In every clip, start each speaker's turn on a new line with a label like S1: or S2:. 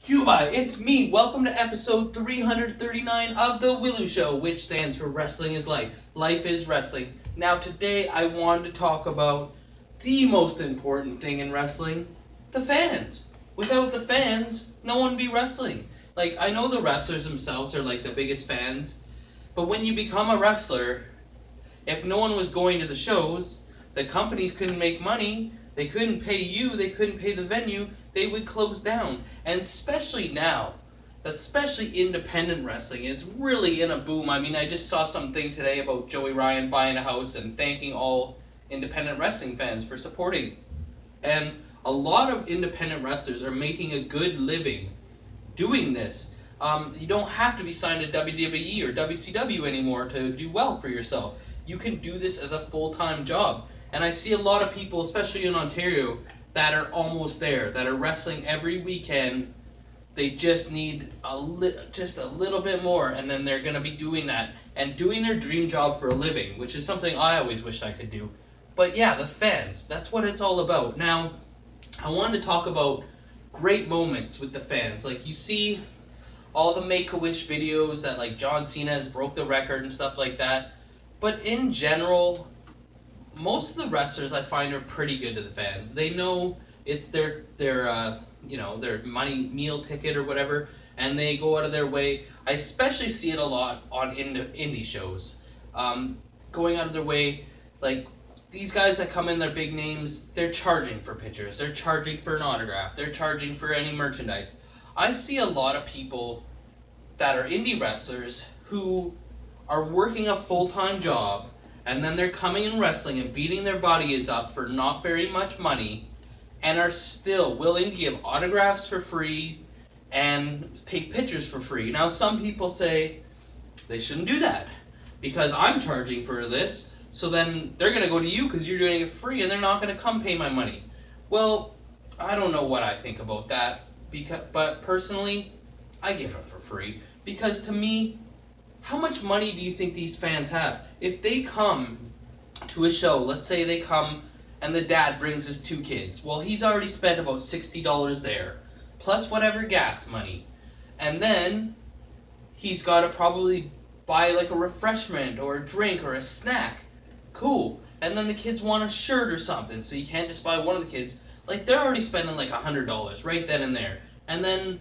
S1: Cuba, it's me. Welcome to episode 339 of the W.I.L.L.I.W show, which stands for Wrestling is Life. Life is Wrestling. Now, today I wanted to talk about the most important thing in wrestling, the fans. Without the fans, no one would be wrestling. Like, I know the wrestlers themselves are like the biggest fans, but when you become a wrestler, if no one was going to the shows, the companies couldn't make money, they couldn't pay you, they couldn't pay the venue, they would close down. And especially now, especially independent wrestling is really in a boom. I mean, I just saw something today about Joey Ryan buying a house and thanking all independent wrestling fans for supporting. And a lot of independent wrestlers are making a good living doing this. You don't have to be signed to WWE or WCW anymore to do well for yourself. You can do this as a full-time job. And I see a lot of people, especially in Ontario, that are almost there, that are wrestling every weekend. They just need just a little bit more, and then they're going to be doing that and doing their dream job for a living, which is something I always wished I could do. But yeah, the fans, that's what it's all about. Now, I wanted to talk about great moments with the fans. Like, you see all the Make-A-Wish videos that like John Cena has broke the record and stuff like that. But in general, most of the wrestlers I find are pretty good to the fans. They know it's their money meal ticket or whatever, and they go out of their way. I especially see it a lot on indie shows, going out of their way. Like, these guys that come in, their big names, they're charging for pictures, they're charging for an autograph, they're charging for any merchandise. I see a lot of people that are indie wrestlers who are working a full-time job, and then they're coming and wrestling and beating their bodies up for not very much money, and are still willing to give autographs for free and take pictures for free. Now, some people say they shouldn't do that because I'm charging for this, so then they're going to go to you because you're doing it free and they're not going to come pay my money. Well, I don't know what I think about that, but personally, I give it for free because to me, how much money do you think these fans have? If they come to a show, let's say they come and the dad brings his two kids. Well, he's already spent about $60 there, plus whatever gas money. And then he's got to probably buy like a refreshment or a drink or a snack. Cool. And then the kids want a shirt or something, so you can't just buy one of the kids. Like, they're already spending like $100 right then and there. And then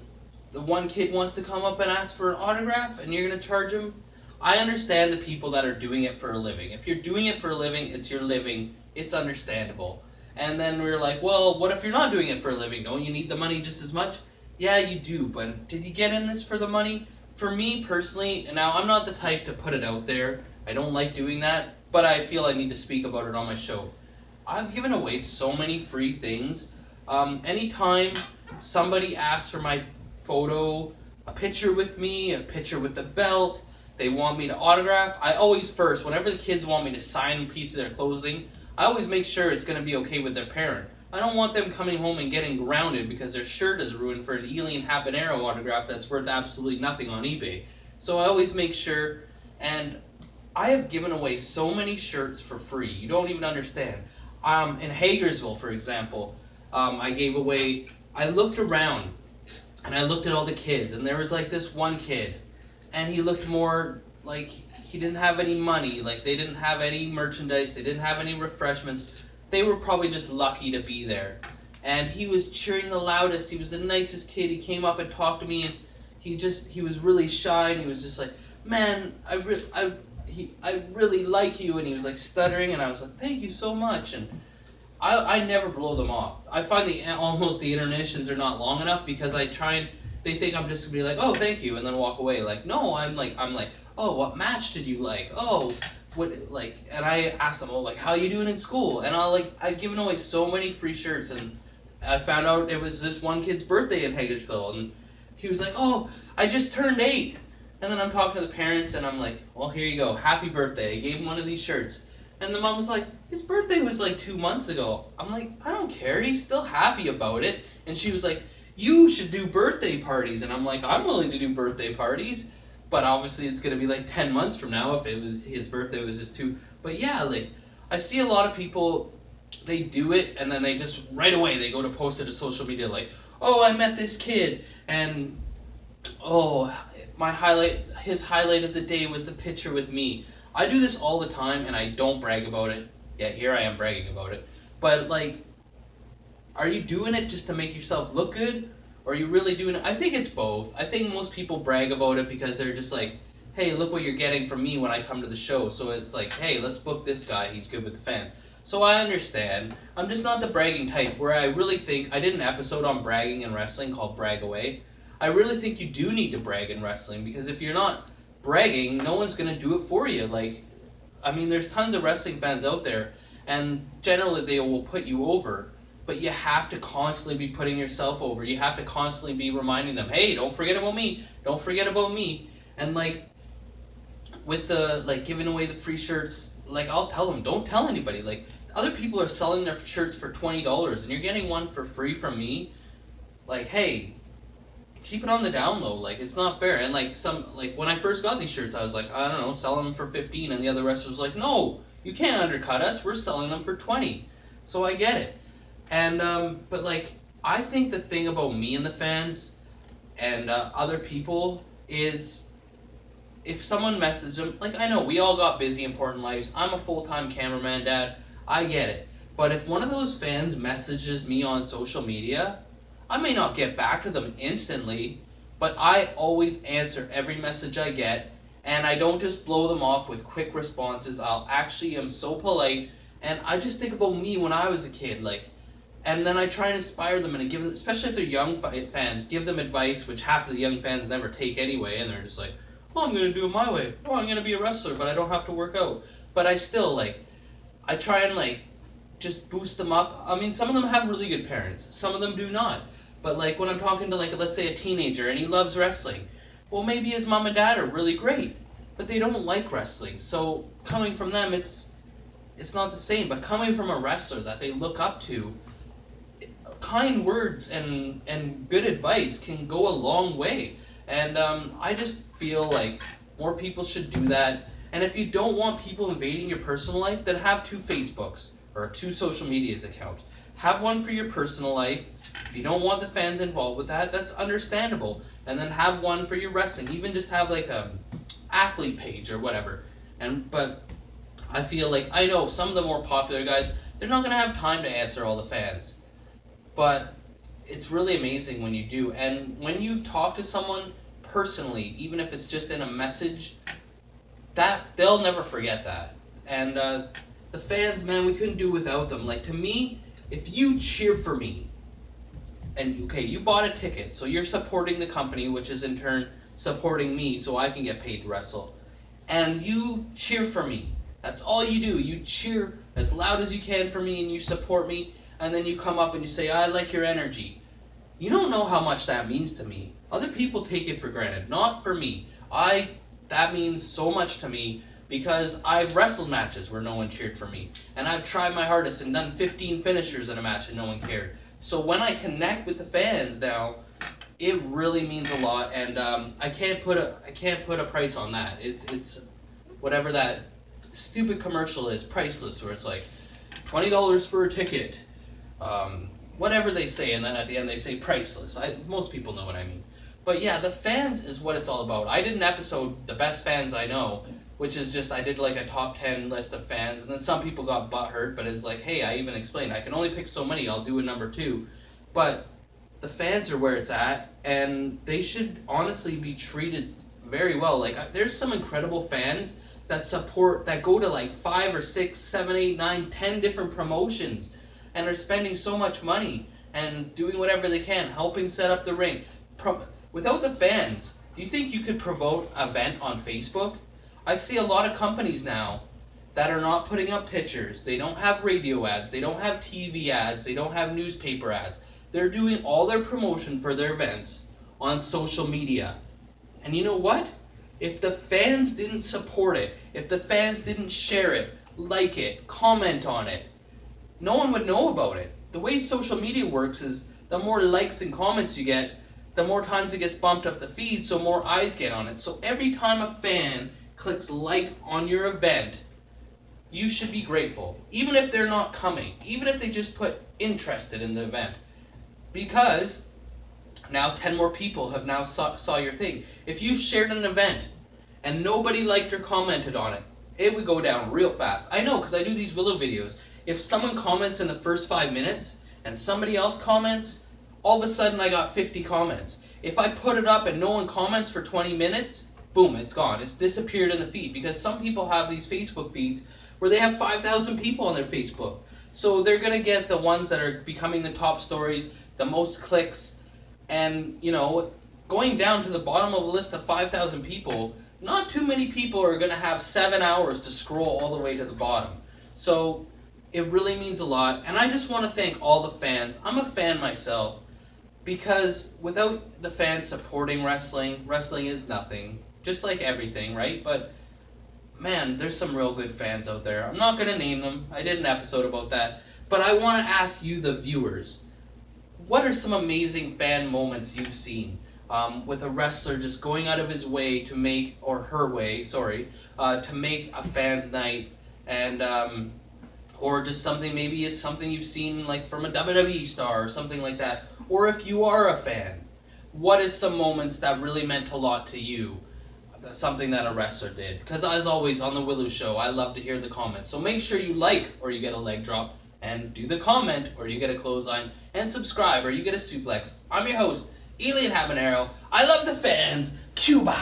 S1: the one kid wants to come up and ask for an autograph and you're going to charge him. I understand the people that are doing it for a living. If you're doing it for a living, it's your living. It's understandable. And then we're like, well, what if you're not doing it for a living? Don't you need the money just as much? Yeah, you do, but did you get in this for the money? For me personally, and now I'm not the type to put it out there. I don't like doing that, but I feel I need to speak about it on my show. I've given away so many free things. Anytime somebody asks for my photo, a picture with me, a picture with the belt, they want me to autograph, I always first, whenever the kids want me to sign a piece of their clothing, I always make sure it's going to be okay with their parent. I don't want them coming home and getting grounded because their shirt is ruined for an Elian Habanero autograph that's worth absolutely nothing on eBay. So I always make sure, and I have given away so many shirts for free, you don't even understand. In Hagersville, for example, I looked around, and I looked at all the kids, and there was like this one kid, and he looked more like he didn't have any money, like they didn't have any merchandise, they didn't have any refreshments. They were probably just lucky to be there. And he was cheering the loudest, he was the nicest kid, he came up and talked to me, and he was really shy, and he was just like, man, I really like you, and he was like stuttering, and I was like, thank you so much, and I never blow them off. I find almost the intermissions are not long enough because they think I'm just gonna be like, oh, thank you, and then walk away. Like, no, I'm like, oh, what match did you like? Oh, and I ask them, oh, like, how you doing in school? And I've given away so many free shirts, and I found out it was this one kid's birthday in Hagersville, and he was like, oh, I just turned 8. And then I'm talking to the parents, and I'm like, well, here you go, happy birthday. I gave him one of these shirts. And the mom was like, his birthday was like 2 months ago. I'm like, I don't care, he's still happy about it. And she was like, you should do birthday parties. And I'm like, I'm willing to do birthday parties. But obviously it's going to be like 10 months from now if it was his birthday was just 2. But yeah, like, I see a lot of people, they do it, and then they just, right away, they go to post it to social media like, oh, I met this kid, and oh, his highlight of the day was the picture with me. I do this all the time, and I don't brag about it. Yeah, here I am bragging about it. But like, are you doing it just to make yourself look good? Or are you really doing it? I think it's both. I think most people brag about it because they're just like, hey, look what you're getting from me when I come to the show. So it's like, hey, let's book this guy. He's good with the fans. So I understand. I'm just not the bragging type where I really think, I did an episode on bragging in wrestling called Brag Away. I really think you do need to brag in wrestling because if you're not bragging, no one's going to do it for you. Like, I mean, there's tons of wrestling fans out there, and generally they will put you over. But you have to constantly be putting yourself over. You have to constantly be reminding them, hey, don't forget about me. Don't forget about me. And like with the like giving away the free shirts, like I'll tell them, don't tell anybody. Like other people are selling their shirts for $20 and you're getting one for free from me. Like, hey, keep it on the down low. Like it's not fair. And like when I first got these shirts, I was like, I don't know, selling them for 15, and the other wrestlers were like, no, you can't undercut us. We're selling them for 20. So I get it. And but like I think the thing about me and the fans and other people is if someone messages them, like I know we all got busy, important lives. I'm a full-time cameraman, dad. I get it. But if one of those fans messages me on social media, I may not get back to them instantly, but I always answer every message I get, and I don't just blow them off with quick responses. I'll actually am so polite, and I just think about me when I was a kid, like, and then I try and inspire them and give them, especially if they're young fans, give them advice, which half of the young fans never take anyway, and they're just like, oh, I'm gonna do it my way. Oh, I'm gonna be a wrestler, but I don't have to work out. But I still like, I try and like, just boost them up. I mean, some of them have really good parents, some of them do not. But like when I'm talking to like, let's say a teenager and he loves wrestling, well maybe his mom and dad are really great, but they don't like wrestling. So coming from them, it's not the same. But coming from a wrestler that they look up to, kind words and good advice can go a long way. And I just feel like more people should do that. And if you don't want people invading your personal life, then have 2 Facebooks or 2 social medias accounts. Have one for your personal life. If you don't want the fans involved with that, that's understandable. And then have one for your wrestling. Even just have like a athlete page or whatever. But I feel like, I know some of the more popular guys, they're not going to have time to answer all the fans. But it's really amazing when you do. And when you talk to someone personally, even if it's just in a message, that they'll never forget that. And the fans, man, we couldn't do without them. Like to me, if you cheer for me, and okay, you bought a ticket, so you're supporting the company, which is in turn supporting me so I can get paid to wrestle. And you cheer for me. That's all you do. You cheer as loud as you can for me and you support me, and then you come up and you say, I like your energy. You don't know how much that means to me. Other people take it for granted, not for me. That means so much to me because I've wrestled matches where no one cheered for me. And I've tried my hardest and done 15 finishers in a match and no one cared. So when I connect with the fans now, it really means a lot, and I can't put a price on that. It's whatever that stupid commercial is, priceless, where it's like $20 for a ticket, whatever they say, and then at the end they say priceless. Most people know what I mean. But yeah, the fans is what it's all about. I did an episode, The Best Fans I Know, which is just, I did like a top 10 list of fans, and then some people got butthurt, but it's like, hey, I even explained, I can only pick so many, I'll do a number 2. But the fans are where it's at, and they should honestly be treated very well. Like, there's some incredible fans that go to like 5 or 6, 7, 8, 9, 10 different promotions, and are spending so much money, and doing whatever they can, helping set up the ring. Without the fans, do you think you could promote an event on Facebook? I see a lot of companies now that are not putting up pictures. They don't have radio ads. They don't have TV ads. They don't have newspaper ads. They're doing all their promotion for their events on social media. And you know what? If the fans didn't support it, if the fans didn't share it, like it, comment on it, no one would know about it. The way social media works is the more likes and comments you get, the more times it gets bumped up the feed, so more eyes get on it. So every time a fan clicks like on your event, you should be grateful. Even if they're not coming, even if they just put interested in the event. Because Now 10 more people have now saw your thing. If you shared an event and nobody liked or commented on it, it would go down real fast. I know, because I do these Willow videos. If someone comments in the first 5 minutes and somebody else comments, all of a sudden I got 50 comments. If I put it up and no one comments for 20 minutes, boom, it's gone. It's disappeared in the feed, because some people have these Facebook feeds where they have 5,000 people on their Facebook. So they're going to get the ones that are becoming the top stories, the most clicks, and, you know, going down to the bottom of a list of 5,000 people, not too many people are going to have 7 hours to scroll all the way to the bottom. So it really means a lot. And I just want to thank all the fans. I'm a fan myself, because without the fans supporting wrestling, wrestling is nothing. Just like everything, right? But man, there's some real good fans out there. I'm not going to name them. I did an episode about that. But I want to ask you, the viewers, what are some amazing fan moments you've seen with a wrestler just going out of his way to make, or her way, sorry, to make a fan's night, and or just something, maybe it's something you've seen like from a WWE star or something like that. Or if you are a fan, what is some moments that really meant a lot to you? That's something that a wrestler did. Because as always on the Willow Show, I love to hear the comments. So make sure you like or you get a leg drop, and do the comment or you get a clothesline, and subscribe or you get a suplex. I'm your host, Elian Habanero. I love the fans. Cuba!